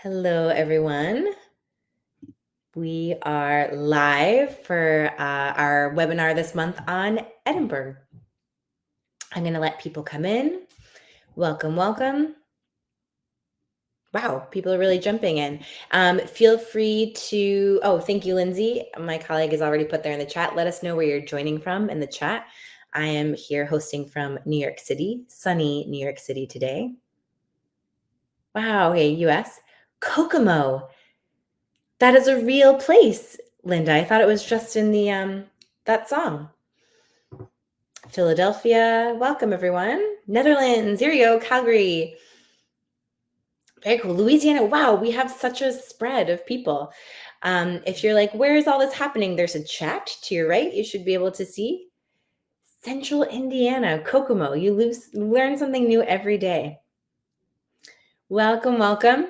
Hello, everyone. We are live for our webinar this month on Edinburgh. I'm going to let people come in. Welcome, welcome. Wow, people are really jumping in. Feel free to, thank you, Lindsay. My colleague has already put there in the chat. Let us know where you're joining from in the chat. I am here hosting from New York City, sunny New York City today. Wow, hey, US. Kokomo. That is a real place, Linda. I thought it was just in the that song. Philadelphia. Welcome, everyone. Netherlands. Here we go. Calgary. Very cool. Louisiana. Wow, we have such a spread of people. If you're like, where is all this happening? There's a chat to your right. You should be able to see. Central Indiana, Kokomo. You learn something new every day. Welcome, welcome.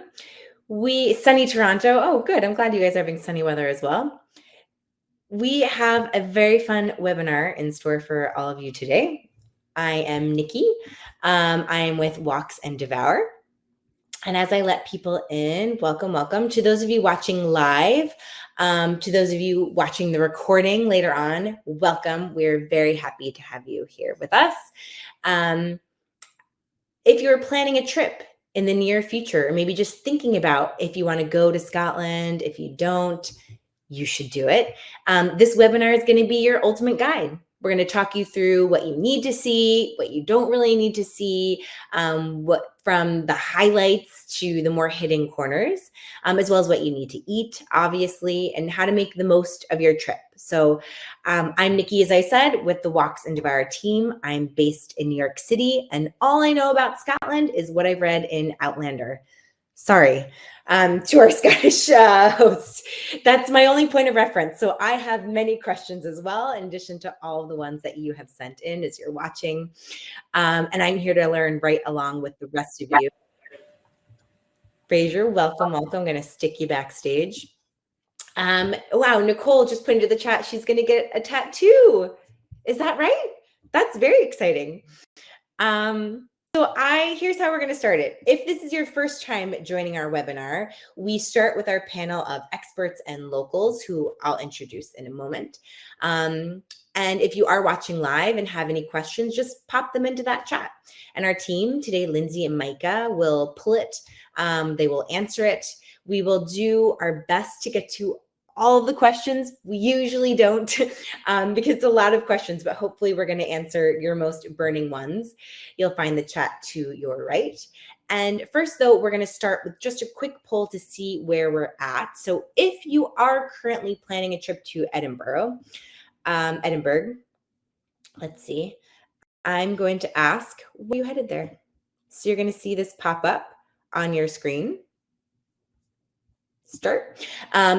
Sunny Toronto. Oh, good. I'm glad you guys are having sunny weather as well. We have a very fun webinar in store for all of you today. I am Nikki. I am with Walks and Devour. And as I let people in, welcome, welcome. To those of you watching live, to those of you watching the recording later on, welcome. We're very happy to have you here with us. If you're planning a trip in the near future, or maybe just thinking about if you want to go to Scotland, if you don't, you should do it. This webinar is going to be your ultimate guide. We're going to talk you through what you need to see, what you don't really need to see, what from the highlights to the more hidden corners, as well as what you need to eat, obviously, and how to make the most of your trip. So I'm Nikki, as I said, with the Walks and Devour team. I'm based in New York City, and all I know about Scotland is what I've read in Outlander. Sorry, to our Scottish hosts. That's my only point of reference. So I have many questions as well, in addition to all of the ones that you have sent in as you're watching. And I'm here to learn right along with the rest of you. Fraser, welcome, welcome. I'm going to stick you backstage. Wow, Nicole just put into the chat, she's going to get a tattoo. Is that right? That's very exciting. So here's how we're going to start it. If this is your first time joining our webinar, we start with our panel of experts and locals who I'll introduce in a moment. And if you are watching live and have any questions, just pop them into that chat. And our team today, Lindsay and Micah, will pull it. They will answer it. We will do our best to get to all of the questions. We usually don't because it's a lot of questions, but hopefully we're going to answer your most burning ones. You'll find the chat to your right. And first, though, we're going to start with just a quick poll to see where we're at. So if you are currently planning a trip to Edinburgh, let's see, I'm going to ask, where are you headed there? So you're going to see this pop up on your screen. Start.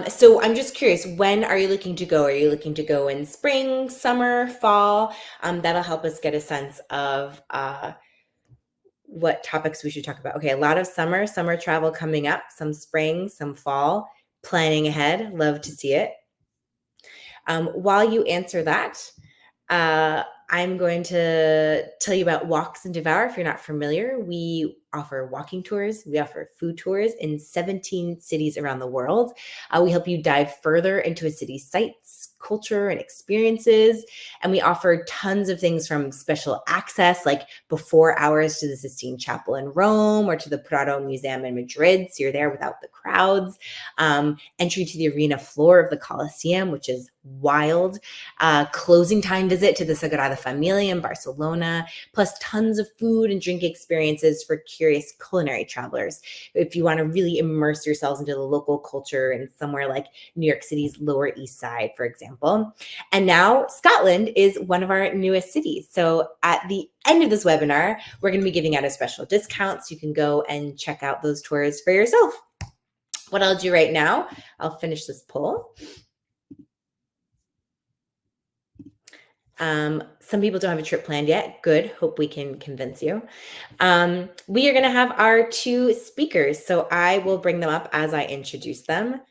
So I'm just curious, when are you looking to go? Are you looking to go in spring, summer, fall? That'll help us get a sense of what topics we should talk about. Okay, a lot of summer travel coming up, some spring, some fall, planning ahead. Love to see it. While you answer that, I'm going to tell you about Walks and Devour. If you're not familiar, we offer walking tours. We offer food tours in 17 cities around the world. We help you dive further into a city's sites, culture, and experiences. And we offer tons of things from special access, like before hours to the Sistine Chapel in Rome or to the Prado Museum in Madrid, so you're there without the crowds. Entry to the arena floor of the Colosseum, which is wild. Closing time visit to the Sagrada Familia in Barcelona, plus tons of food and drink experiences for curious culinary travelers. If you want to really immerse yourselves into the local culture in somewhere like New York City's Lower East Side, for example. And now Scotland is one of our newest cities. So at the end of this webinar, we're going to be giving out a special discount so you can go and check out those tours for yourself. What I'll do right now, I'll finish this poll. Some people don't have a trip planned yet. Good. Hope we can convince you. We are going to have our two speakers, so I will bring them up as I introduce them.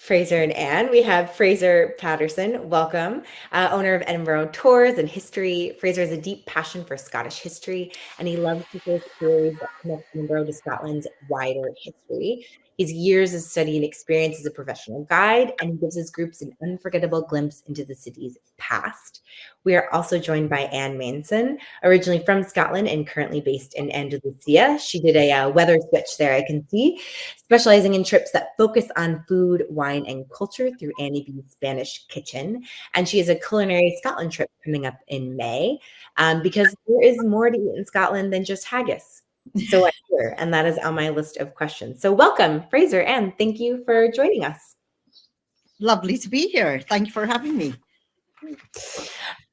Fraser and Anne. We have Fraser Patterson, welcome, owner of Edinburgh Tours and History. Fraser has a deep passion for Scottish history, and he loves to share stories that connect Edinburgh to Scotland's wider history. He's years of study and experience as a professional guide, and he gives his groups an unforgettable glimpse into the city's past. We are also joined by Anne Manson, originally from Scotland and currently based in Andalusia. She did a weather switch there, I can see, specializing in trips that focus on food, wine, and culture through Annie B's Spanish Kitchen. And she has a culinary Scotland trip coming up in May because there is more to eat in Scotland than just haggis. So I hear, and that is on my list of questions. So welcome, Fraser, and thank you for joining us. Lovely to be here. Thank you for having me.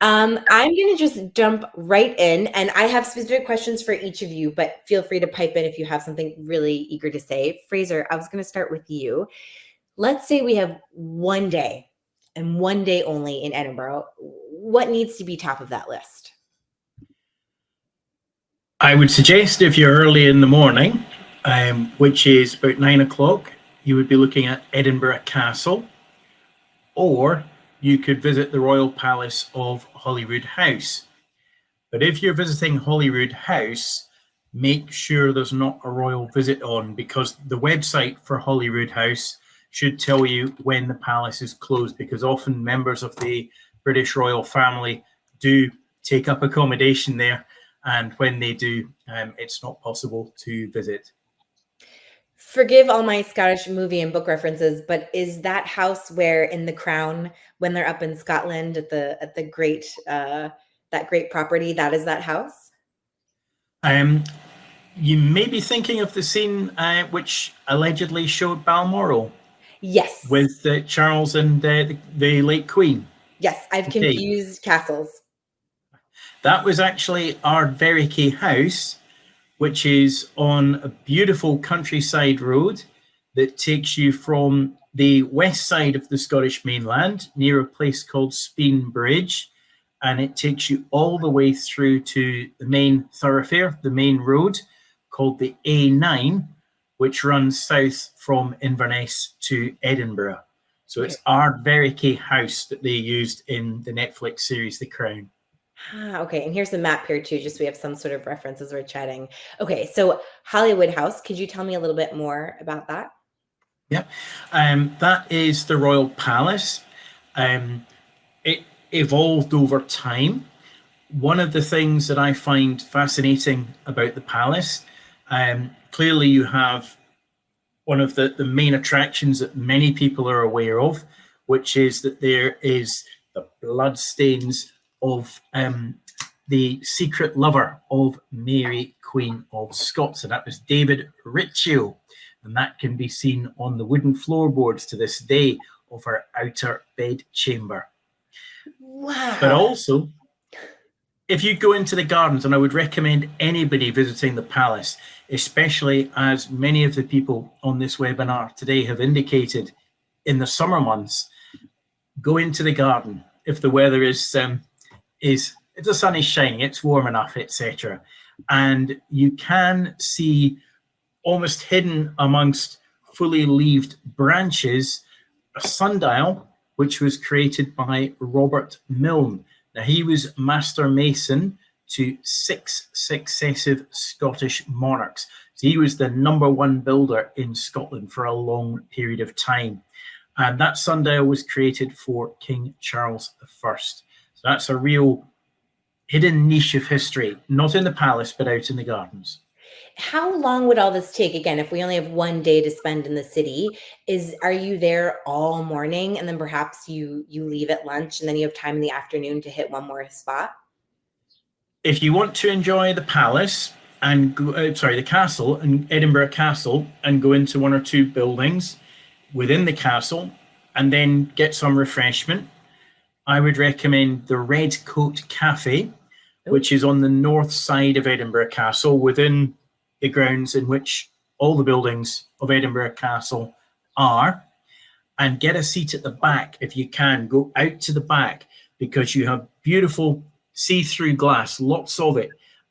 I'm going to just jump right in, and I have specific questions for each of you, but feel free to pipe in if you have something really eager to say. Fraser, I was going to start with you. Let's say we have one day and one day only in Edinburgh. What needs to be top of that list? I would suggest if you're early in the morning, which is about 9 o'clock, you would be looking at Edinburgh Castle, or you could visit the Royal Palace of Holyrood House. But if you're visiting Holyrood House, make sure there's not a royal visit on, because the website for Holyrood House should tell you when the palace is closed, because often members of the British royal family do take up accommodation there, and when they do, it's not possible to visit. Forgive all my Scottish movie and book references, but is that house where in The Crown, when they're up in Scotland at the great that great property, that is that house? You may be thinking of the scene which allegedly showed Balmoral. Yes. With Charles and the late Queen. Yes, I've confused castles. That was actually Ardvericke House, which is on a beautiful countryside road that takes you from the west side of the Scottish mainland near a place called Speen Bridge, and it takes you all the way through to the main thoroughfare, the main road called the A9, which runs south from Inverness to Edinburgh. So it's Ardvericke House that they used in the Netflix series The Crown. Okay, and here's the map here too, just so we have some sort of reference as we're chatting. Okay, so Holyrood House, could you tell me a little bit more about that? Yeah, that is the Royal Palace. It evolved over time. One of the things that I find fascinating about the palace, clearly you have one of the main attractions that many people are aware of, which is that there is the bloodstains of the secret lover of Mary, Queen of Scots, and that was David Riccio, and that can be seen on the wooden floorboards to this day of her outer bed chamber. Wow. But also, if you go into the gardens, and I would recommend anybody visiting the palace, especially as many of the people on this webinar today have indicated, in the summer months, go into the garden if the weather is if the sun is shining, it's warm enough, etc. And you can see, almost hidden amongst fully leaved branches, a sundial which was created by Robert Milne. Now, he was master mason to 6 successive Scottish monarchs. So he was the #1 builder in Scotland for a long period of time. And that sundial was created for King Charles I. So that's a real hidden niche of history, not in the palace, but out in the gardens. How long would all this take? Again, if we only have one day to spend in the city, are you there all morning and then perhaps you leave at lunch and then you have time in the afternoon to hit one more spot? If you want to enjoy the palace and go, the castle and Edinburgh Castle, and go into 1 or 2 buildings within the castle and then get some refreshment, I would recommend the Red Coat Cafe, which is on the north side of Edinburgh Castle, within the grounds in which all the buildings of Edinburgh Castle are, and get a seat at the back if you can. Go out to the back because you have beautiful see-through glass, lots of it,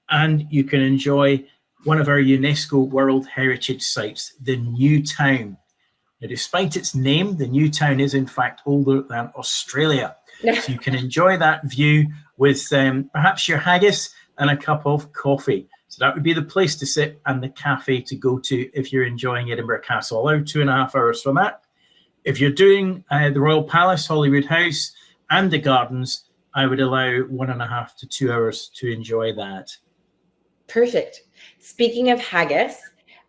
and you can enjoy one of our UNESCO World Heritage Sites, the New Town, Now, despite its name, the new town is in fact older than Australia. So you can enjoy that view with perhaps your haggis and a cup of coffee. So that would be the place to sit and the cafe to go to if you're enjoying Edinburgh Castle. Allowed 2.5 hours for that. If you're doing the Royal Palace, Holyrood House, and the gardens, I would allow 1.5 to 2 hours to enjoy that. Perfect. Speaking of haggis,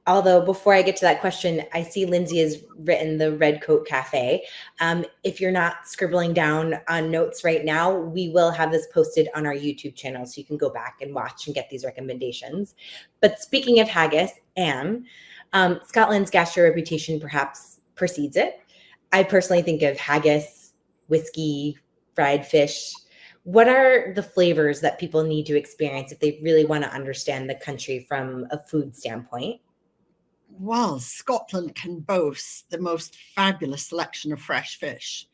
although before I get to that question, I see Lindsay has written the Red Coat Cafe. If you're not scribbling down on notes right now, we will have this posted on our YouTube channel, so you can go back and watch and get these recommendations. But speaking of haggis, Anne, Scotland's gastro reputation perhaps precedes it. I personally think of haggis, whiskey, fried fish. What are the flavors that people need to experience if they really want to understand the country from a food standpoint? Well, Scotland can boast the most fabulous selection of fresh fish.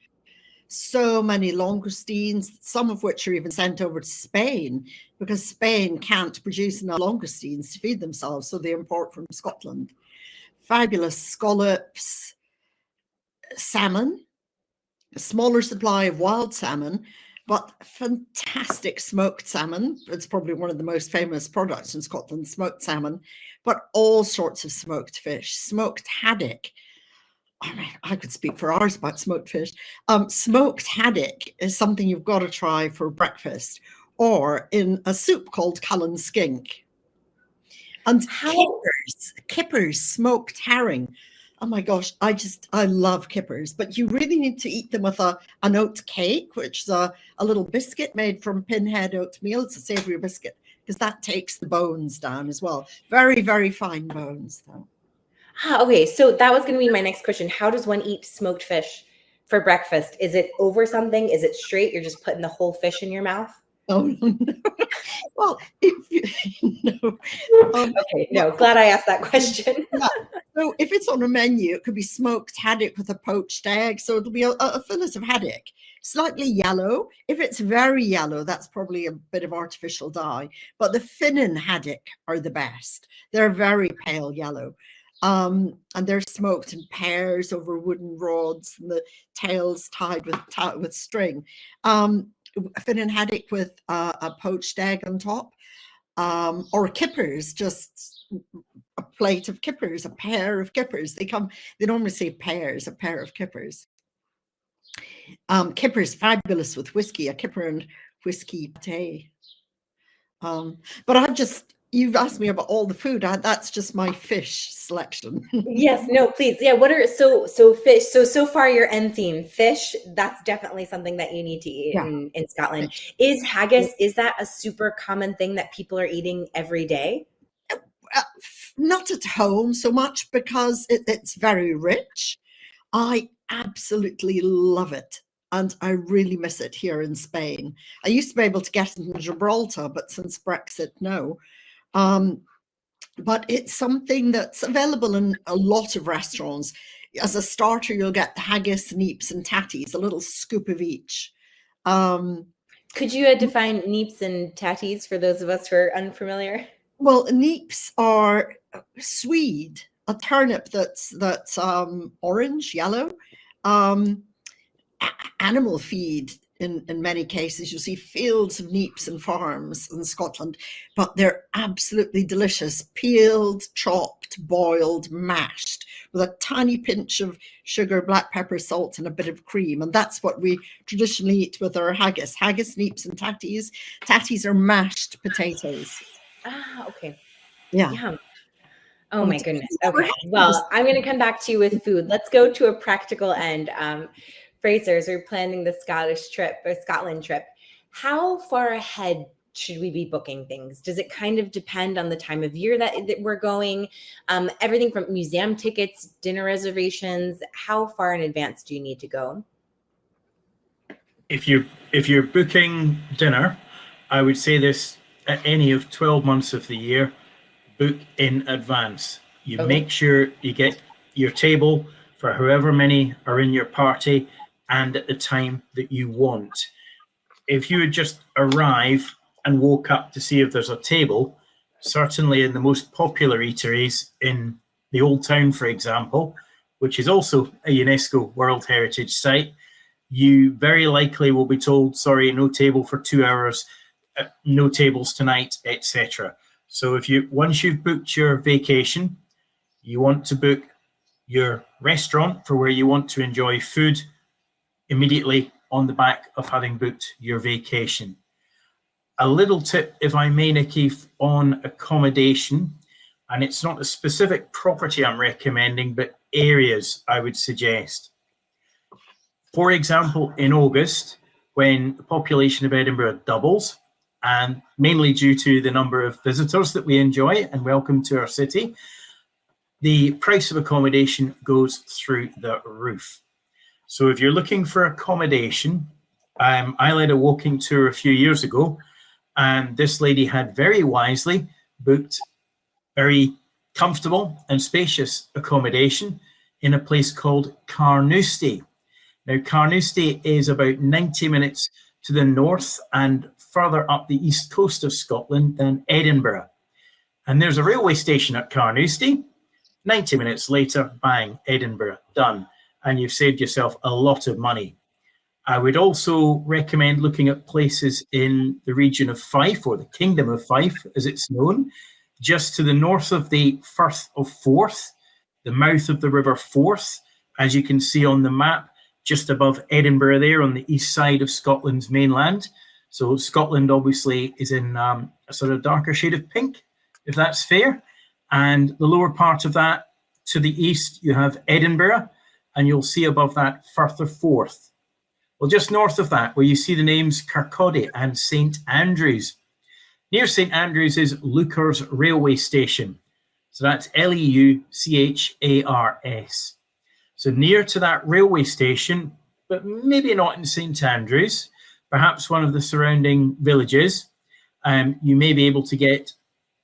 So many langoustines, some of which are even sent over to Spain because Spain can't produce enough langoustines to feed themselves, so they import from Scotland. Fabulous scallops, salmon, a smaller supply of wild salmon, but fantastic smoked salmon. It's probably one of the most famous products in Scotland, smoked salmon, but all sorts of smoked fish, smoked haddock. I mean, I could speak for hours about smoked fish. Smoked haddock is something you've got to try for breakfast, or in a soup called Cullen skink. And kippers, smoked herring. Oh my gosh, I love kippers, but you really need to eat them with an oat cake, which is a little biscuit made from pinhead oatmeal. It's a savory biscuit because that takes the bones down as well. Very, very fine bones though. Okay, so that was going to be my next question. How does one eat smoked fish for breakfast? Is it over something? Is it straight? You're just putting the whole fish in your mouth? Oh no. Well, no. Okay, no, glad I asked that question. Yeah. So if it's on a menu, it could be smoked haddock with a poached egg. So it'll be a fillet of haddock, slightly yellow. If it's very yellow, that's probably a bit of artificial dye. But the Finnan haddock are the best. They're very pale yellow. And they're smoked in pairs over wooden rods, and the tails tied with string. Finnan haddock with a poached egg on top, or kippers, just a plate of kippers, a pair of kippers. They normally say pairs, a pair of kippers. Kippers fabulous with whiskey, a kipper and whiskey pate. But you've asked me about all the food. That's just my fish selection. Yes, no, please. Yeah, what are so fish? So far your end theme, fish, that's definitely something that you need to eat in Scotland. Is haggis, is that a super common thing that people are eating every day? Not at home so much because it's very rich. I absolutely love it. And I really miss it here in Spain. I used to be able to get it in Gibraltar, but since Brexit, no. But it's something that's available in a lot of restaurants. As a starter, you'll get the haggis, neeps, and tatties, a little scoop of each. Could you define neeps and tatties for those of us who are unfamiliar? Well, neeps are swede, a turnip that's orange, yellow. Animal feed in many cases. You'll see fields of neeps and farms in Scotland, but they're absolutely delicious. Peeled, chopped, boiled, mashed with a tiny pinch of sugar, black pepper, salt, and a bit of cream. And that's what we traditionally eat with our haggis. Haggis, neeps, and tatties. Tatties are mashed potatoes. Ah, okay. Yeah. Yum. Oh my goodness. Okay. Well, I'm going to come back to you with food. Let's go to a practical end. Frasers are planning the Scotland trip. How far ahead should we be booking things? Does it kind of depend on the time of year that we're going? Everything from museum tickets, dinner reservations, how far in advance do you need to go? If you're booking dinner, I would say this at any of 12 months of the year, book in advance. You make sure you get your table for however many are in your party and at the time that you want. If you would just arrive and woke up to see if there's a table, certainly in the most popular eateries in the Old Town, for example, which is also a UNESCO World Heritage Site, you very likely will be told, sorry, no table for 2 hours, no tables tonight, etc. So once you've booked your vacation, you want to book your restaurant for where you want to enjoy food immediately on the back of having booked your vacation. A little tip, if I may, Nikki, on accommodation, and it's not a specific property I'm recommending, but areas I would suggest. For example, in August, when the population of Edinburgh doubles, and mainly due to the number of visitors that we enjoy and welcome to our city, the price of accommodation goes through the roof. So if you're looking for accommodation, I led a walking tour a few years ago, and this lady had very wisely booked very comfortable and spacious accommodation in a place called Carnoustie. Now, Carnoustie is about 90 minutes to the north and further up the east coast of Scotland than Edinburgh. And there's a railway station at Carnoustie. 90 minutes later, bang, Edinburgh, done. And you've saved yourself a lot of money. I would also recommend looking at places in the region of Fife, or the Kingdom of Fife, as it's known, just to the north of the Firth of Forth, the mouth of the River Forth, as you can see on the map, just above Edinburgh there on the east side of Scotland's mainland. So Scotland obviously is in a sort of darker shade of pink, if that's fair. And the lower part of that, to the east, you have Edinburgh, and you'll see above that Firth of Forth. Well, just north of that, where you see the names Kirkcaldy and St Andrews. Near St Andrews is Leuchars Railway Station. So that's Leuchars. So near to that railway station, but maybe not in St Andrews, perhaps one of the surrounding villages, you may be able to get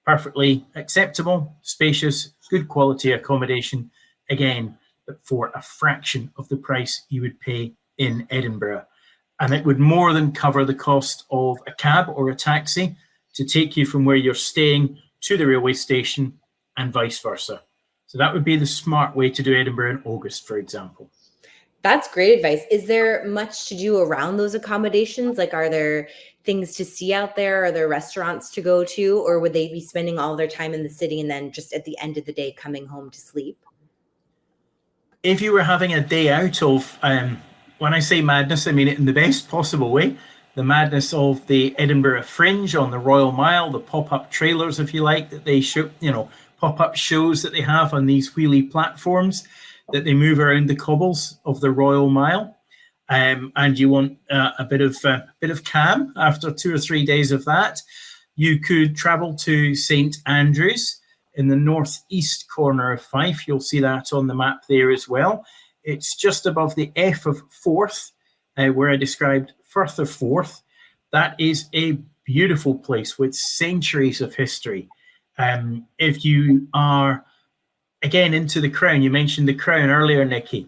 perfectly acceptable, spacious, good quality accommodation, again, but for a fraction of the price you would pay in Edinburgh. And it would more than cover the cost of a cab or a taxi to take you from where you're staying to the railway station and vice versa. So that would be the smart way to do Edinburgh in August, for example. That's great advice. Is there much to do around those accommodations? Like, are there things to see out there? Are there restaurants to go to? Or would they be spending all their time in the city and then just at the end of the day coming home to sleep? If you were having a day out of, when I say madness, I mean it in the best possible way, the madness of the Edinburgh Fringe on the Royal Mile, the pop-up trailers, if you like, that they show, pop-up shows that they have on these wheelie platforms that they move around the cobbles of the Royal Mile, and you want a bit of calm after 2 or 3 days of that, you could travel to St Andrews in the northeast corner of Fife. You'll see that on the map there as well. It's just above the F of Forth, where I described Firth of Forth. That is a beautiful place with centuries of history. If you are, again, into the Crown, you mentioned the Crown earlier, Nikki.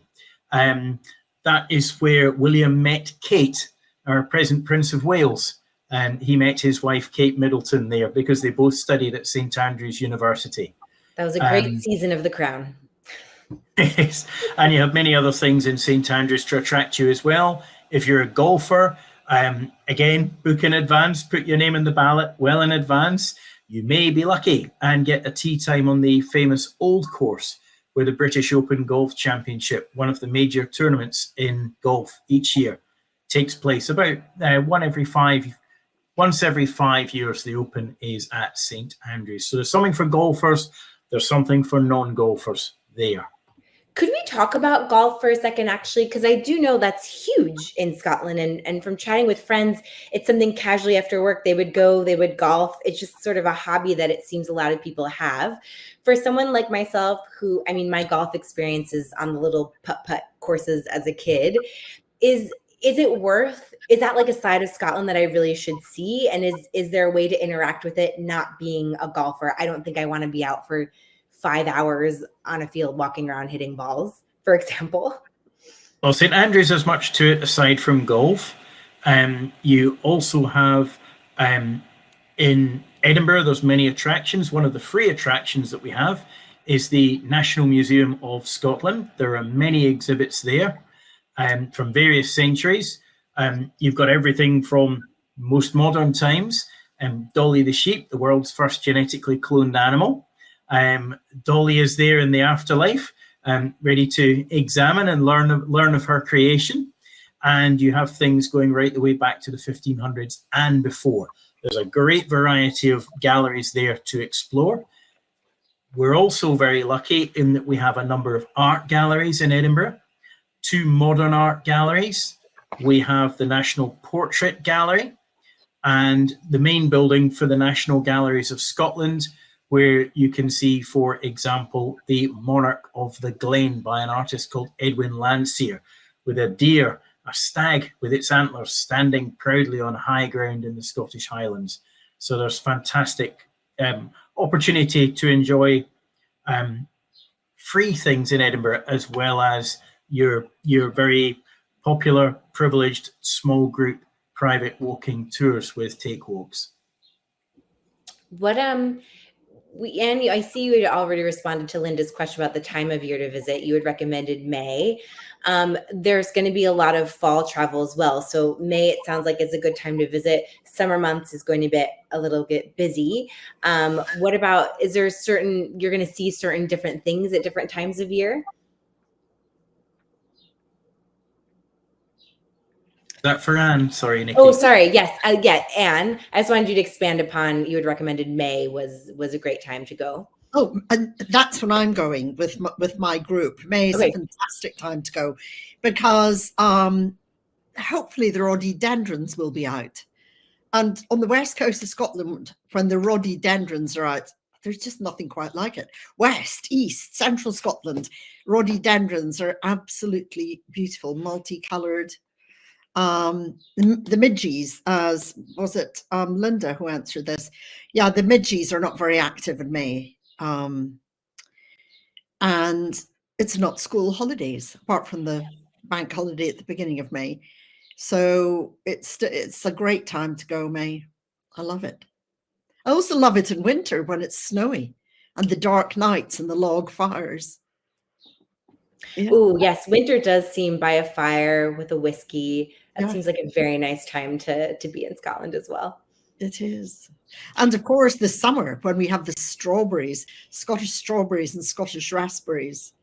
That is where William met Kate, our present Prince of Wales. And he met his wife, Kate Middleton, there because they both studied at St Andrews University. That was a great season of the Crown. Yes, and you have many other things in St Andrews to attract you as well. If you're a golfer, again, book in advance, put your name in the ballot well in advance. You may be lucky and get a tee time on the famous Old Course, where the British Open Golf Championship, one of the major tournaments in golf each year, takes place. About once every 5 years, the Open is at St Andrews. So there's something for golfers, there's something for non-golfers there. Could we talk about golf for a second, actually? Because I do know that's huge in Scotland. And from chatting with friends, it's something casually after work, they would golf. It's just sort of a hobby that it seems a lot of people have. For someone like myself, who, I mean, my golf experience is on the little putt-putt courses as a kid, is that like a side of Scotland that I really should see? And is there a way to interact with it not being a golfer? I don't think I want to be out for 5 hours on a field walking around hitting balls, for example. Well, St Andrews has much to it aside from golf. You also have in Edinburgh, there's many attractions. One of the free attractions that we have is the National Museum of Scotland. There are many exhibits there from various centuries. You've got everything from most modern times, Dolly the sheep, the world's first genetically cloned animal. Dolly is there in the afterlife, ready to examine and learn of her creation. And you have things going right the way back to the 1500s and before. There's a great variety of galleries there to explore. We're also very lucky in that we have a number of art galleries in Edinburgh, 2 modern art galleries. We have the National Portrait Gallery and the main building for the National Galleries of Scotland, where you can see, for example, the Monarch of the Glen by an artist called Edwin Landseer, with a deer, a stag with its antlers standing proudly on high ground in the Scottish Highlands. So there's fantastic opportunity to enjoy free things in Edinburgh, as well as your very popular, privileged, small group private walking tours with take walks. What Anne, I see you had already responded to Linda's question about the time of year to visit. You had recommended May. There's going to be a lot of fall travel as well. So May, it sounds like, is a good time to visit. Summer months is going to be a little bit busy. What about, is there you're going to see certain different things at different times of year? Is that for Anne? Sorry, Nikki. Oh, sorry. Yes. Yeah, Anne, I just wanted you to expand upon, you had recommended May was a great time to go. Oh, and that's when I'm going with my group. May is a fantastic time to go because hopefully the rhododendrons will be out. And on the west coast of Scotland, when the rhododendrons are out, there's just nothing quite like it. West, east, central Scotland, rhododendrons are absolutely beautiful, multicoloured. The midges, as was it Linda who answered this? Yeah, the midges are not very active in May. And it's not school holidays, apart from the bank holiday at the beginning of May. So it's a great time to go, May. I love it. I also love it in winter when it's snowy and the dark nights and the log fires. Yeah. Oh, yes. Winter does seem by a fire with a whiskey. That seems like a very nice time to be in Scotland as well. It is. And of course, the summer when we have the strawberries, Scottish strawberries and Scottish raspberries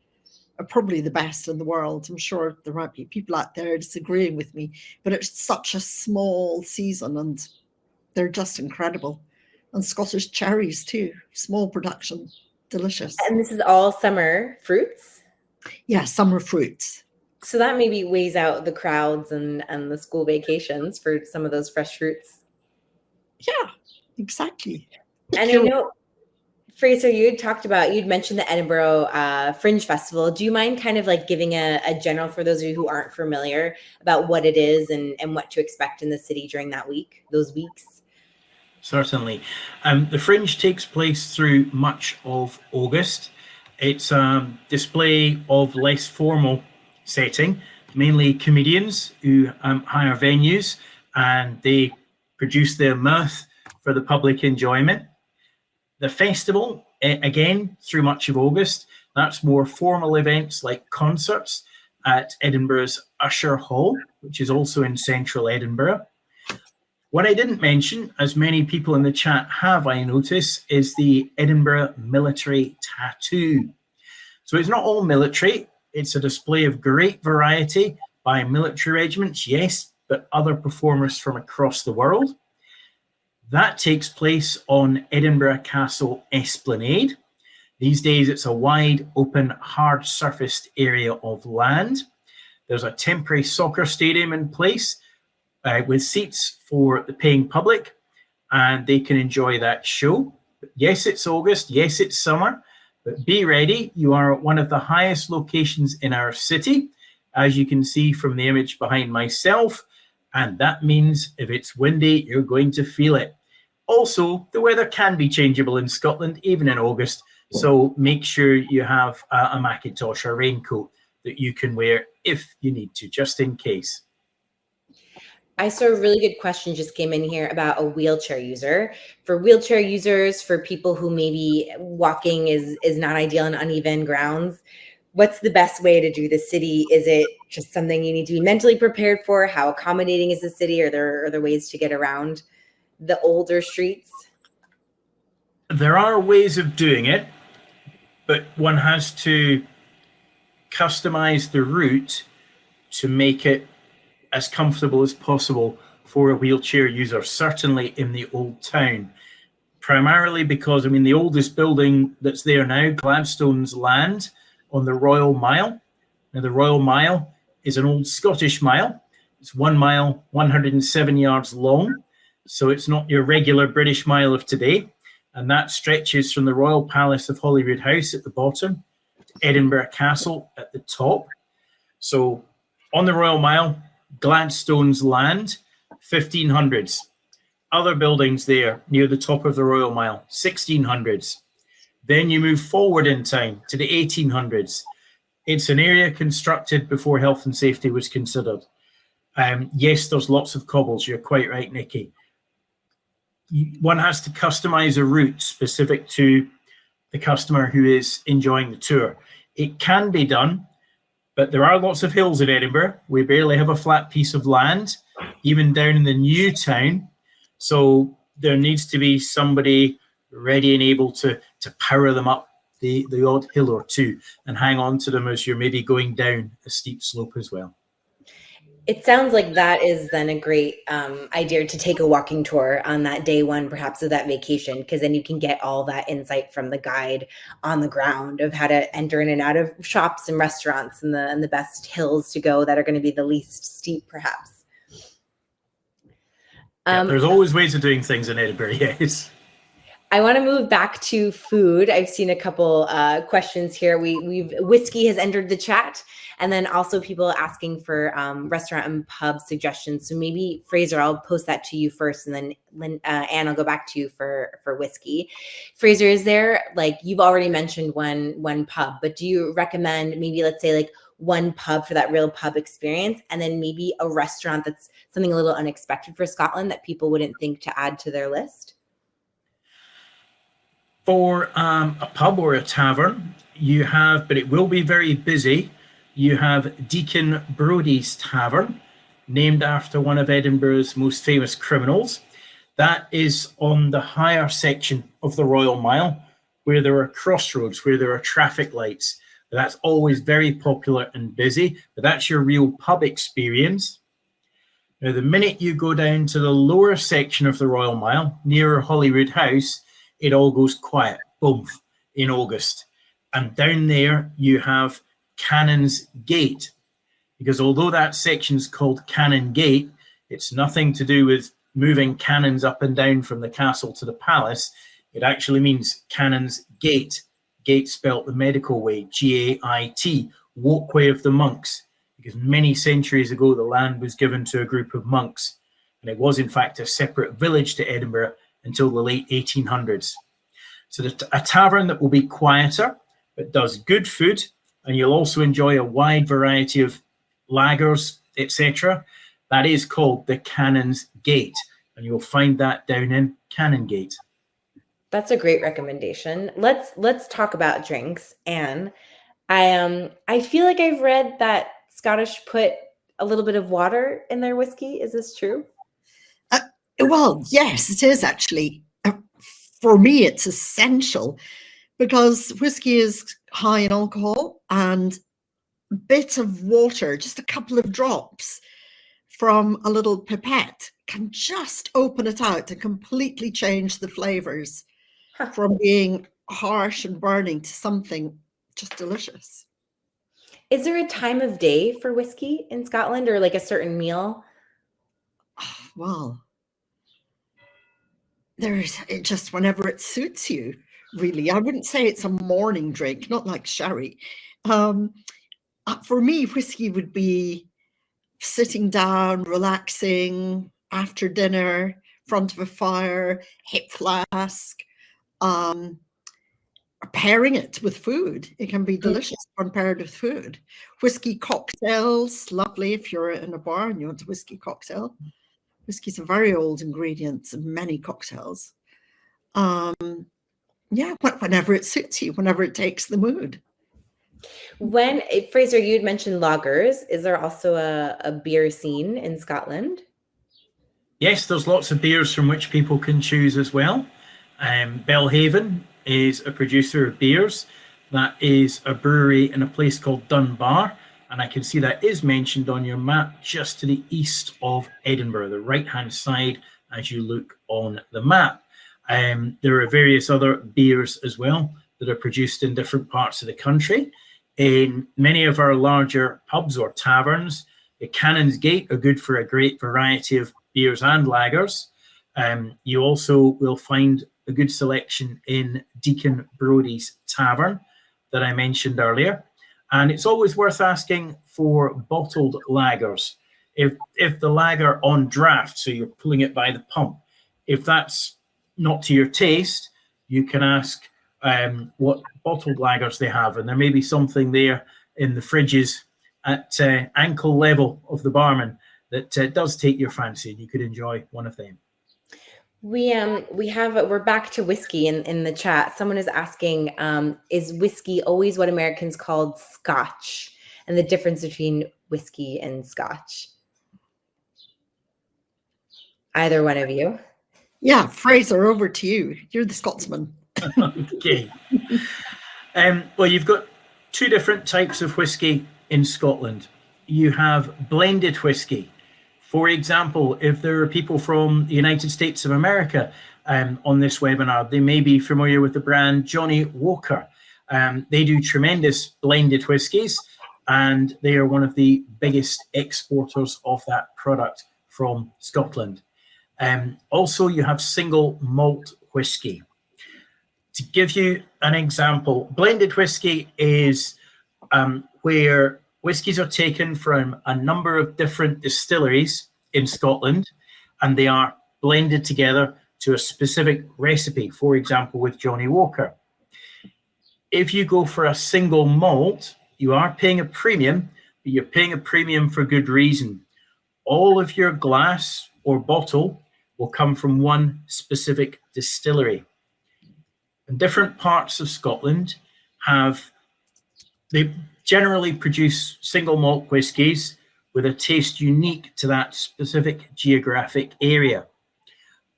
are probably the best in the world. I'm sure there might be people out there disagreeing with me, but it's such a small season and they're just incredible. And Scottish cherries too, small production, delicious. And this is all summer fruits? Yeah, summer fruits. So that maybe weighs out the crowds and the school vacations for some of those fresh fruits. Yeah, exactly. And I know, Fraser, you'd mentioned the Edinburgh Fringe Festival. Do you mind kind of like giving a general, for those of you who aren't familiar, about what it is and what to expect in the city during those weeks? Certainly. The Fringe takes place through much of August. It's a display of less formal setting, mainly comedians who hire venues and they produce their mirth for the public enjoyment. The festival, again, through much of August, that's more formal events like concerts at Edinburgh's Usher Hall, which is also in central Edinburgh. What I didn't mention, as many people in the chat have, I notice, is the Edinburgh military tattoo. So it's not all military. It's a display of great variety by military regiments, yes, but other performers from across the world. That takes place on Edinburgh Castle Esplanade. These days, it's a wide, open, hard-surfaced area of land. There's a temporary soccer stadium in place with seats for the paying public, and they can enjoy that show. But yes, it's August. Yes, it's summer. But be ready. You are at one of the highest locations in our city, as you can see from the image behind myself. And that means if it's windy, you're going to feel it. Also, the weather can be changeable in Scotland, even in August. So make sure you have a Macintosh or raincoat that you can wear if you need to, just in case. I saw a really good question just came in here about a wheelchair user. For wheelchair users, for people who maybe walking is not ideal on uneven grounds, what's the best way to do the city? Is it just something you need to be mentally prepared for? How accommodating is the city? Are there other ways to get around the older streets? There are ways of doing it, but one has to customize the route to make it as comfortable as possible for a wheelchair user, certainly in the old town. Primarily because, I mean, the oldest building that's there now, Gladstone's Land on the Royal Mile. Now, the Royal Mile is an old Scottish mile. It's 1 mile, 107 yards long. So it's not your regular British mile of today. And that stretches from the Royal Palace of Holyrood House at the bottom to Edinburgh Castle at the top. So on the Royal Mile, Gladstone's Land, 1500s. Other buildings there near the top of the Royal Mile, 1600s. Then you move forward in time to the 1800s. It's an area constructed before health and safety was considered. Yes, there's lots of cobbles. You're quite right, Nikki. One has to customize a route specific to the customer who is enjoying the tour. It can be done, but there are lots of hills in Edinburgh. We barely have a flat piece of land, even down in the new town. So there needs to be somebody ready and able to power them up the odd hill or two and hang on to them as you're maybe going down a steep slope as well. It sounds like that is then a great idea to take a walking tour on that day one, perhaps of that vacation, because then you can get all that insight from the guide on the ground of how to enter in and out of shops and restaurants and the best hills to go that are going to be the least steep, perhaps. There's always ways of doing things in Edinburgh, yes. I want to move back to food. I've seen a couple questions here. Whiskey has entered the chat, and then also people asking for restaurant and pub suggestions. So maybe Fraser, I'll post that to you first, and then Anne, I'll go back to you for whiskey. Fraser, is there, like, you've already mentioned one pub, but do you recommend maybe, let's say, like one pub for that real pub experience, and then maybe a restaurant that's something a little unexpected for Scotland that people wouldn't think to add to their list? For a pub or a tavern, you have, but it will be very busy, you have Deacon Brodie's Tavern, named after one of Edinburgh's most famous criminals. That is on the higher section of the Royal Mile, where there are crossroads, where there are traffic lights. That's always very popular and busy, but that's your real pub experience. Now, the minute you go down to the lower section of the Royal Mile, near Holyrood House, it all goes quiet, boom, in August. And down there, you have Cannon's Gate. Because although that section's called Cannon Gate, it's nothing to do with moving cannons up and down from the castle to the palace. It actually means Cannon's Gate. Gate spelt the medical way, G-A-I-T, walkway of the monks. Because many centuries ago, the land was given to a group of monks. And it was, in fact, a separate village to Edinburgh until the late 1800s. So a tavern that will be quieter, but does good food, and you'll also enjoy a wide variety of lagers, etc. That is called the Cannon's Gate, and you'll find that down in Canongate. That's a great recommendation. Let's talk about drinks. Anne, I feel like I've read that Scottish put a little bit of water in their whiskey. Is this true? Well, yes, it is actually. For me, it's essential because whiskey is high in alcohol, and a bit of water, just a couple of drops from a little pipette, can just open it out and completely change the flavors from being harsh and burning to something just delicious. Is there a time of day for whiskey in Scotland, or like a certain meal? Well, there's just whenever it suits you, really. I wouldn't say it's a morning drink, not like sherry. For me, whiskey would be sitting down, relaxing, after dinner, front of a fire, hip flask, pairing it with food. It can be delicious when paired with food. Whiskey cocktails, lovely if you're in a bar and you want a whiskey cocktail. Whiskey's a very old ingredient in many cocktails. Yeah, whenever it suits you, whenever it takes the mood. When Fraser, you'd mentioned lagers. Is there also a beer scene in Scotland? Yes, there's lots of beers from which people can choose as well. Belhaven is a producer of beers. That is a brewery in a place called Dunbar. And I can see that is mentioned on your map just to the east of Edinburgh, the right-hand side as you look on the map. There are various other beers as well that are produced in different parts of the country. In many of our larger pubs or taverns, the Canonsgate are good for a great variety of beers and lagers. You also will find a good selection in Deacon Brodie's Tavern that I mentioned earlier. And it's always worth asking for bottled lagers. If the lager on draft, so you're pulling it by the pump, if that's not to your taste, you can ask what bottled lagers they have. And there may be something there in the fridges at ankle level of the barman that does take your fancy, and you could enjoy one of them. We're back to whiskey in the chat. Someone is asking, is whiskey always what Americans called Scotch, and the difference between whiskey and Scotch? Either one of you. Yeah, Fraser, over to you. You're the Scotsman. Okay. Well, you've got two different types of whiskey in Scotland. You have blended whiskey. For example, if there are people from the United States of America on this webinar, they may be familiar with the brand Johnny Walker. They do tremendous blended whiskies, and they are one of the biggest exporters of that product from Scotland. Also, you have single malt whiskey. To give you an example, blended whiskey is where whiskies are taken from a number of different distilleries in Scotland, and they are blended together to a specific recipe, for example, with Johnny Walker. If you go for a single malt, you are paying a premium, but you're paying a premium for good reason. All of your glass or bottle will come from one specific distillery. And different parts of Scotland they generally produce single malt whiskies with a taste unique to that specific geographic area.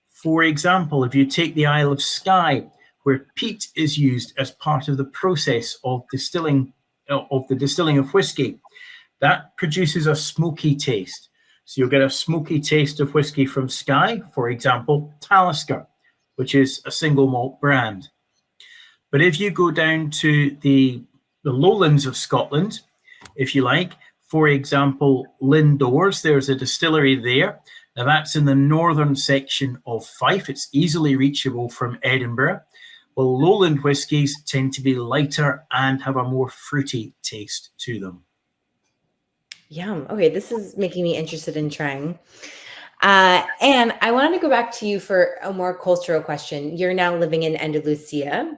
For example, if you take the Isle of Skye, where peat is used as part of the process of distilling of whiskey, that produces a smoky taste. So you'll get a smoky taste of whiskey from Skye, for example, Talisker, which is a single malt brand. But if you go down to the lowlands of Scotland, if you like, for example, Lindores, there's a distillery there. Now that's in the northern section of Fife. It's easily reachable from Edinburgh. Well, lowland whiskies tend to be lighter and have a more fruity taste to them. Yum. Okay, this is making me interested in trying. And I wanted to go back to you for a more cultural question. You're now living in Andalusia.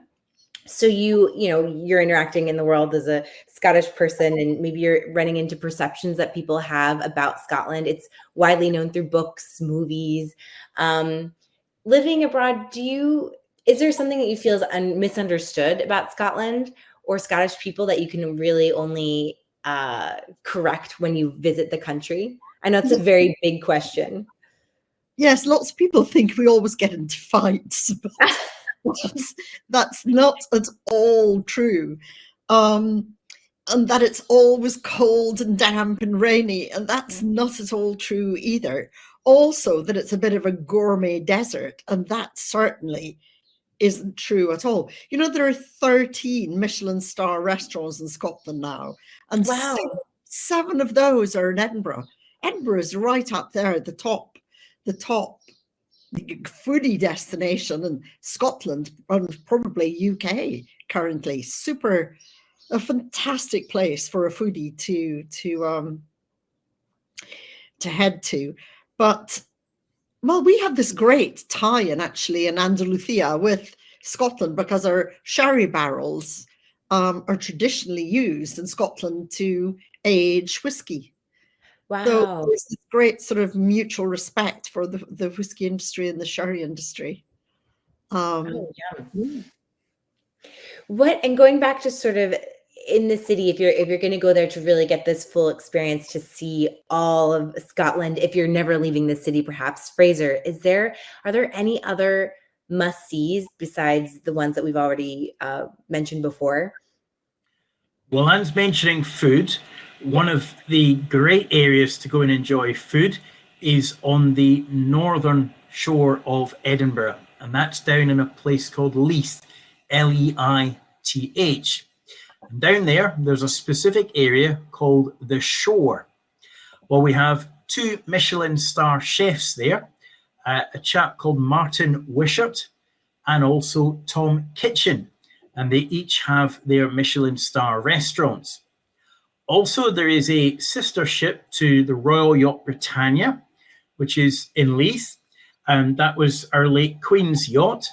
So you're interacting in the world as a Scottish person, and maybe you're running into perceptions that people have about Scotland. It's widely known through books, movies. Living abroad, is there something that you feel is misunderstood about Scotland or Scottish people that you can really only correct when you visit the country? I know it's a very big question. Yes, lots of people think we always get into fights, but that's not at all true. And that it's always cold and damp and rainy, and that's not at all true either. Also, that it's a bit of a gourmet desert, and that certainly isn't true at all. You know, there are 13 Michelin star restaurants in Scotland now, and wow. 7 of those are in Edinburgh. Edinburgh is right up there at the top foodie destination in Scotland and probably UK currently. A fantastic place for a foodie to head to. But well, we have this great tie-in actually in Andalusia with Scotland, because our sherry barrels are traditionally used in Scotland to age whiskey. So Wow. there's this great sort of mutual respect for the whiskey industry and the sherry industry. Oh, yeah. Yeah. What, and going back to sort of in the city, if you're going to go there to really get this full experience to see all of Scotland, if you're never leaving the city, perhaps Fraser, are there any other must sees besides the ones that we've already mentioned before? Well, Anne's mentioning food. Yeah. One of the great areas to go and enjoy food is on the northern shore of Edinburgh, and that's down in a place called Leith, Leith. And down there, there's a specific area called the Shore. Well, we have two Michelin star chefs there, a chap called Martin Wishart and also Tom Kitchen, and they each have their Michelin star restaurants. Also, there is a sister ship to the Royal Yacht Britannia, which is in Leith, and that was our late Queen's yacht,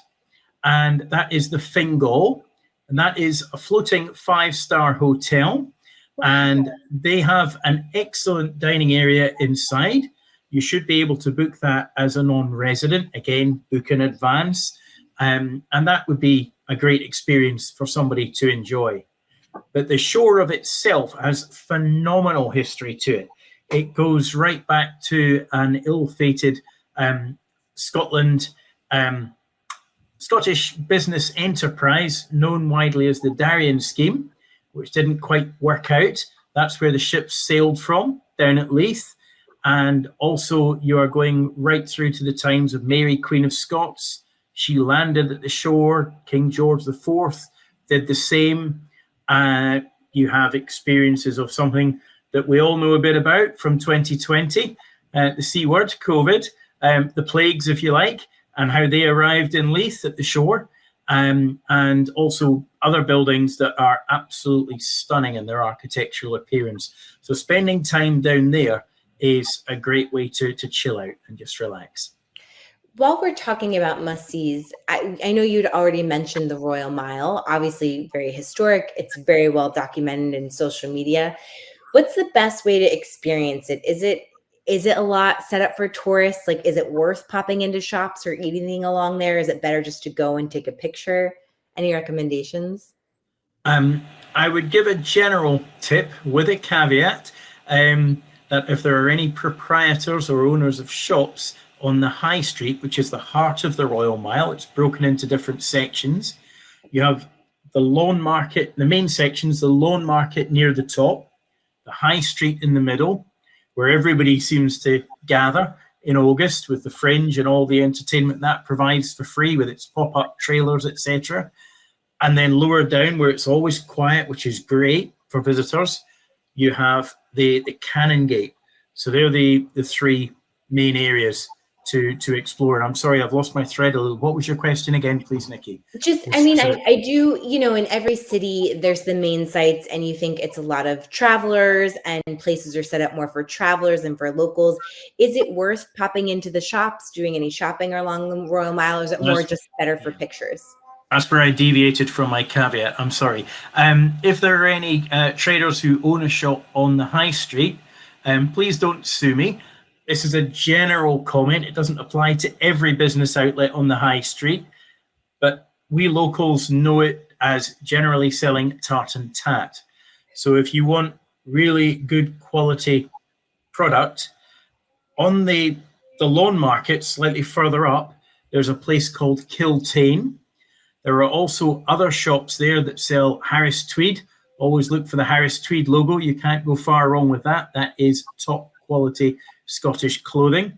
and that is the Fingal, and that is a floating 5-star hotel, and they have an excellent dining area inside. You should be able to book that as a non-resident. Again, book in advance, and that would be a great experience for somebody to enjoy. But the shore of itself has phenomenal history to it. It goes right back to an ill-fated Scottish business enterprise known widely as the Darien Scheme, which didn't quite work out. That's where the ships sailed from, down at Leith. And also you are going right through to the times of Mary, Queen of Scots. She landed at the shore. King George IV did the same. You have experiences of something that we all know a bit about from 2020, the C word, COVID, the plagues, if you like, and how they arrived in Leith at the shore, and also other buildings that are absolutely stunning in their architectural appearance. So spending time down there is a great way to chill out and just relax. While we're talking about must-sees, I know you'd already mentioned the Royal Mile, obviously very historic. It's very well documented in social media. What's the best way to experience it? Is it a lot set up for tourists? Like, is it worth popping into shops or eating along there? Is it better just to go and take a picture? Any recommendations? I would give a general tip with a caveat that if there are any proprietors or owners of shops on the high street, which is the heart of the Royal Mile, it's broken into different sections. You have the lawn market, the main sections, the lawn market near the top, the high street in the middle, where everybody seems to gather in August with the Fringe and all the entertainment that provides for free with its pop-up trailers, etc. And then lower down, where it's always quiet, which is great for visitors, you have the Canongate. So they're the three main areas to explore. And I'm sorry, I've lost my thread a little. What was your question again, please, Nikki? Just, I mean, I do, in every city, there's the main sites, and you think it's a lot of travelers and places are set up more for travelers than for locals. Is it worth popping into the shops, doing any shopping along the Royal Mile, or is it more just better for pictures? That's where I deviated from my caveat. I'm sorry. If there are any traders who own a shop on the high street, please don't sue me. This is a general comment. It doesn't apply to every business outlet on the high street, but we locals know it as generally selling tartan tat. So if you want really good quality product, on the lawn market slightly further up, there's a place called Kiltane. There are also other shops there that sell Harris Tweed. Always look for the Harris Tweed logo. You can't go far wrong with that. That is top quality Scottish clothing.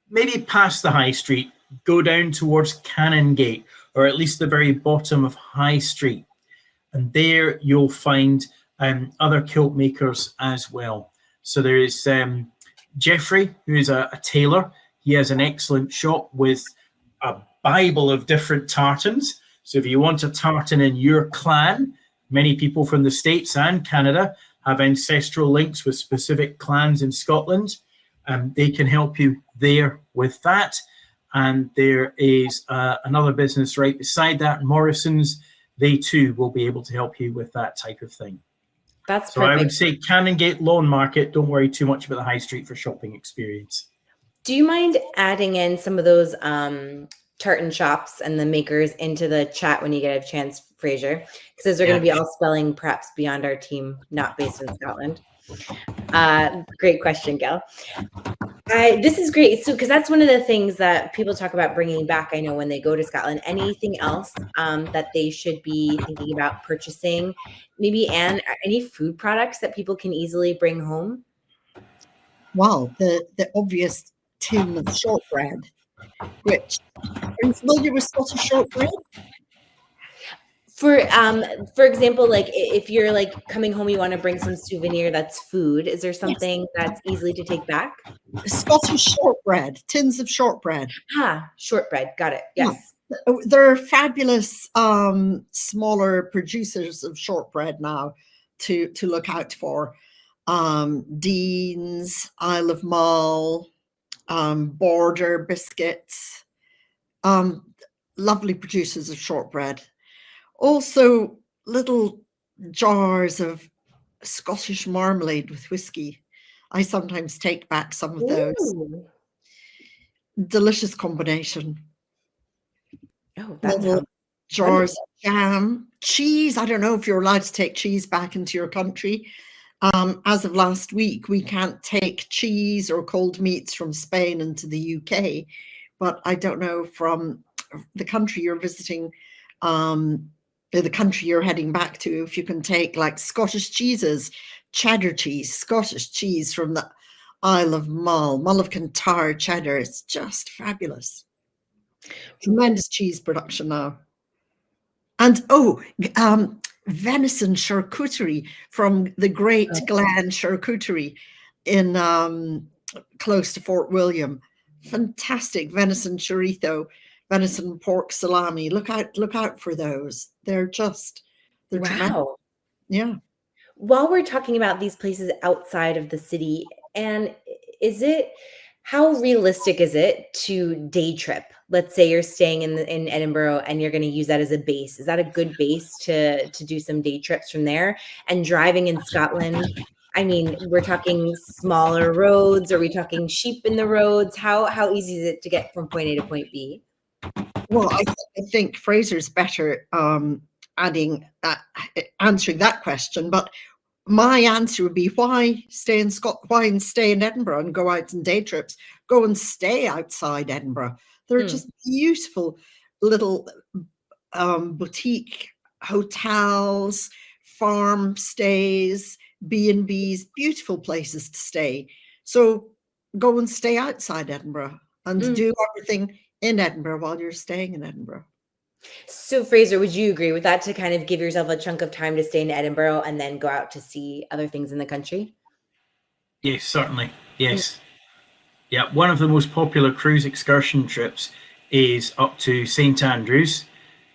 Maybe past the high street, go down towards Canongate, or at least the very bottom of High Street. And there you'll find other kilt makers as well. So there is Jeffrey, who is a tailor. He has an excellent shop with a Bible of different tartans. So if you want a tartan in your clan, many people from the States and Canada have ancestral links with specific clans in Scotland. They can help you there with that. And there is another business right beside that, Morrison's. They too will be able to help you with that type of thing. That's So I would perfect. say Canongate Lawn Market. Don't worry too much about the high street for shopping experience. Do you mind adding in some of those tartan shops and the makers into the chat when you get a chance, Fraser? Because those are going to be all spelling perhaps beyond our team, not based in Scotland. Great question, Gail. This is great. So, because that's one of the things that people talk about bringing back, I know, when they go to Scotland. Anything else that they should be thinking about purchasing? Maybe, Anne, any food products that people can easily bring home? Well, the obvious tin of shortbread, which, are you familiar with Scottish shortbread? For example, like if you're like coming home, you want to bring some souvenir that's food. Is there something that's easily to take back? Scottish shortbread, tins of shortbread. Shortbread. Got it. Yeah. Yes. There are fabulous smaller producers of shortbread now to look out for. Dean's, Isle of Mull, Border Biscuits, lovely producers of shortbread. Also, little jars of Scottish marmalade with whiskey. I sometimes take back some of those. Ooh. Delicious combination. Oh, that Little sounds jars of jam, cheese. I don't know if you're allowed to take cheese back into your country. As of last week, we can't take cheese or cold meats from Spain into the UK, but I don't know from the country you're visiting, the country you're heading back to, if you can take like Scottish cheeses, cheddar cheese, Scottish cheese from the Isle of Mull, Mull of Kintyre cheddar. It's just fabulous. Tremendous cheese production now. And venison charcuterie from the Great Glen Charcuterie in close to Fort William. Fantastic venison chorizo, venison pork salami. Look out for those. They're tremendous. wow. Yeah. While we're talking about these places outside of the city, and how realistic is it to day trip? Let's say you're staying in Edinburgh and you're going to use that as a base. Is that a good base to do some day trips from there? And driving in Scotland, I mean, we're talking smaller roads. Are we talking sheep in the roads? How easy is it to get from point A to point B? Well, I think Fraser's better answering that question, but my answer would be, why stay in Edinburgh and go out on day trips? Go and stay outside Edinburgh. There are just beautiful little boutique hotels, farm stays, B&Bs, beautiful places to stay. So go and stay outside Edinburgh and do everything in Edinburgh while you're staying in Edinburgh. So Fraser, would you agree with that, to kind of give yourself a chunk of time to stay in Edinburgh and then go out to see other things in the country? Yes, certainly. Yes. Yeah, one of the most popular cruise excursion trips is up to St Andrews,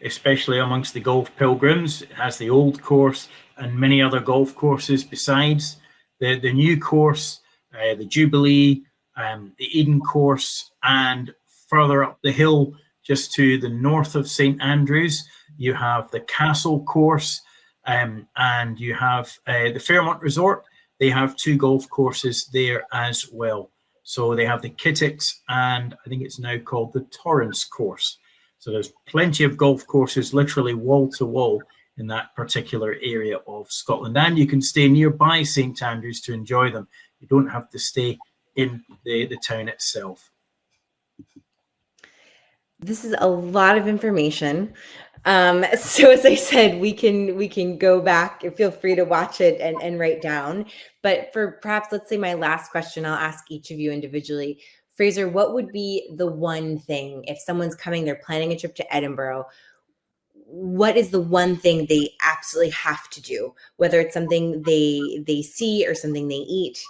especially amongst the golf pilgrims. It has the old course and many other golf courses besides. The new course, the Jubilee, the Eden course, and further up the hill, just to the north of St Andrews, you have the Castle course, and you have the Fairmont Resort. They have 2 golf courses there as well. So they have the Kittix, and I think it's now called the Torrance course. So there's plenty of golf courses, literally wall to wall, in that particular area of Scotland. And you can stay nearby St Andrews to enjoy them. You don't have to stay in the town itself. This is a lot of information. So as I said, we can go back. Feel free to watch it and write down. But for perhaps, let's say my last question, I'll ask each of you individually. Fraser, what would be the one thing, if someone's coming, they're planning a trip to Edinburgh, what is the one thing they absolutely have to do? Whether it's something they see or something they eat.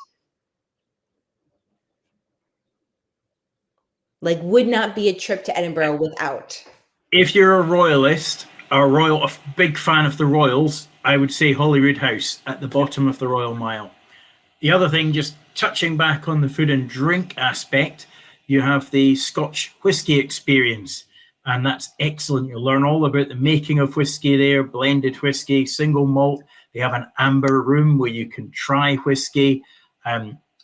Like, would not be a trip to Edinburgh without. If you're a royalist, a big fan of the Royals, I would say Holyrood House at the bottom of the Royal Mile. The other thing, just touching back on the food and drink aspect, you have the Scotch whiskey experience, and that's excellent. You'll learn all about the making of whiskey there, blended whiskey, single malt, They have an amber room where you can try whiskey,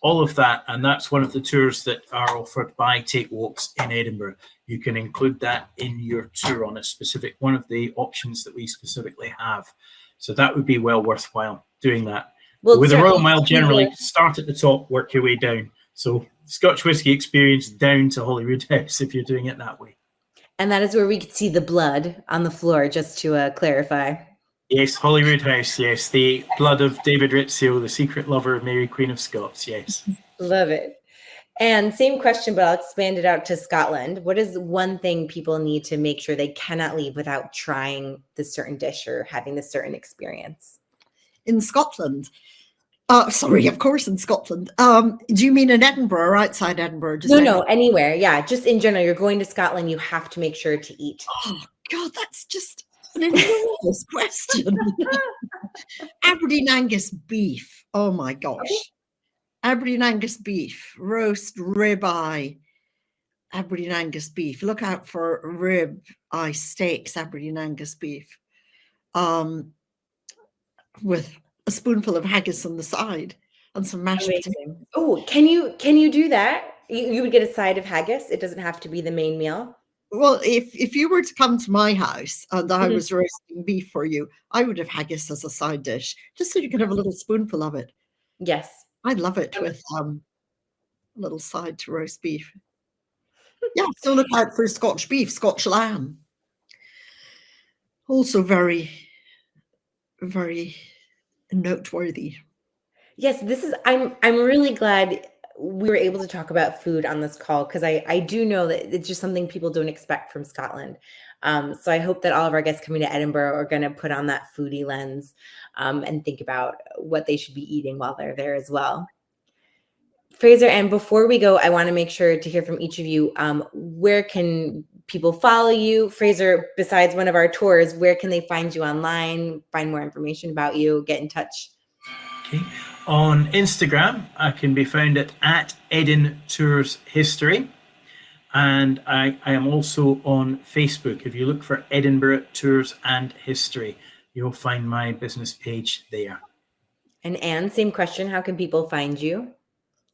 all of that. And that's one of the tours that are offered by Take Walks in Edinburgh. You can include that in your tour on a specific, one of the options that we specifically have. So that would be well worthwhile doing that. Well, with the Royal Mile, certainly generally start at the top, work your way down. So Scotch whisky experience down to Holyrood House if you're doing it that way. And that is where we could see the blood on the floor, just to clarify. Yes, Holyrood House, yes. The blood of David Rizzio, the secret lover of Mary, Queen of Scots, yes. Love it. And same question, but I'll expand it out to Scotland. What is one thing people need to make sure they cannot leave without trying this certain dish or having this certain experience? In Scotland? Sorry, of course in Scotland. Do you mean in Edinburgh or outside Edinburgh? Just no, anywhere. Yeah, just in general, you're going to Scotland, you have to make sure to eat. Oh, God, that's just an enormous question. Aberdeen Angus beef. Oh, my gosh. Okay. Aberdeen Angus beef, roast ribeye, Aberdeen Angus beef. Look out for rib eye steaks, Aberdeen Angus beef, with a spoonful of haggis on the side and some mashed potatoes. Oh, can you do that? You would get a side of haggis. It doesn't have to be the main meal. Well, if you were to come to my house and I was roasting beef for you, I would have haggis as a side dish, just so you can have a little spoonful of it. Yes. I'd love it with a little side to roast beef. Yeah, so look out for Scotch beef, Scotch lamb. Also very, very noteworthy. Yes, I'm really glad we were able to talk about food on this call, because I do know that it's just something people don't expect from Scotland. So I hope that all of our guests coming to Edinburgh are going to put on that foodie lens and think about what they should be eating while they're there as well. Fraser, and before we go, I want to make sure to hear from each of you. Where can people follow you? Fraser, besides one of our tours, where can they find you online, find more information about you, get in touch? Okay. On Instagram, I can be found at Edin Tours History. And I am also on Facebook. If you look for Edinburgh Tours and History, you'll find my business page there. And Anne, same question. How can people find you?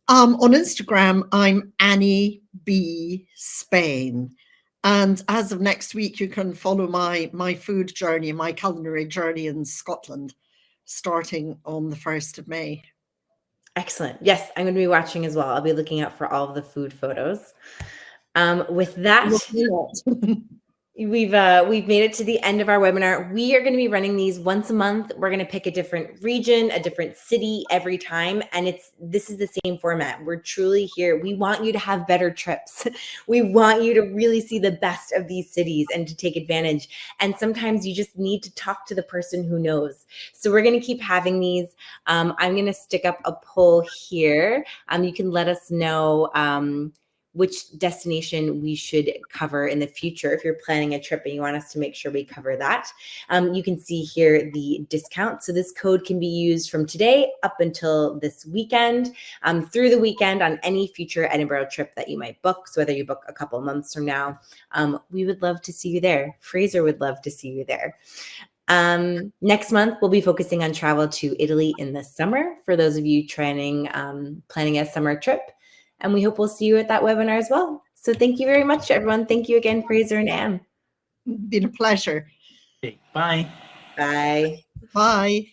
On Instagram, I'm Annie B. Spain. And as of next week, you can follow my food journey, my culinary journey in Scotland, starting on the 1st of May. Excellent. Yes, I'm going to be watching as well. I'll be looking out for all of the food photos. With that, we've made it to the end of our webinar. We are going to be running these once a month. We're going to pick a different region, a different city every time. And this is the same format. We're truly here. We want you to have better trips. We want you to really see the best of these cities and to take advantage. And sometimes you just need to talk to the person who knows. So we're going to keep having these. I'm going to stick up a poll here. You can let us know which destination we should cover in the future. If you're planning a trip and you want us to make sure we cover that, you can see here the discount. So this code can be used from today up until this weekend, through the weekend on any future Edinburgh trip that you might book. So whether you book a couple months from now, we would love to see you there. Fraser would love to see you there. Next month, we'll be focusing on travel to Italy in the summer for those of you planning a summer trip. And we hope we'll see you at that webinar as well. So thank you very much, everyone. Thank you again, Fraser and Anne. It's been a pleasure. Okay, bye. Bye. Bye.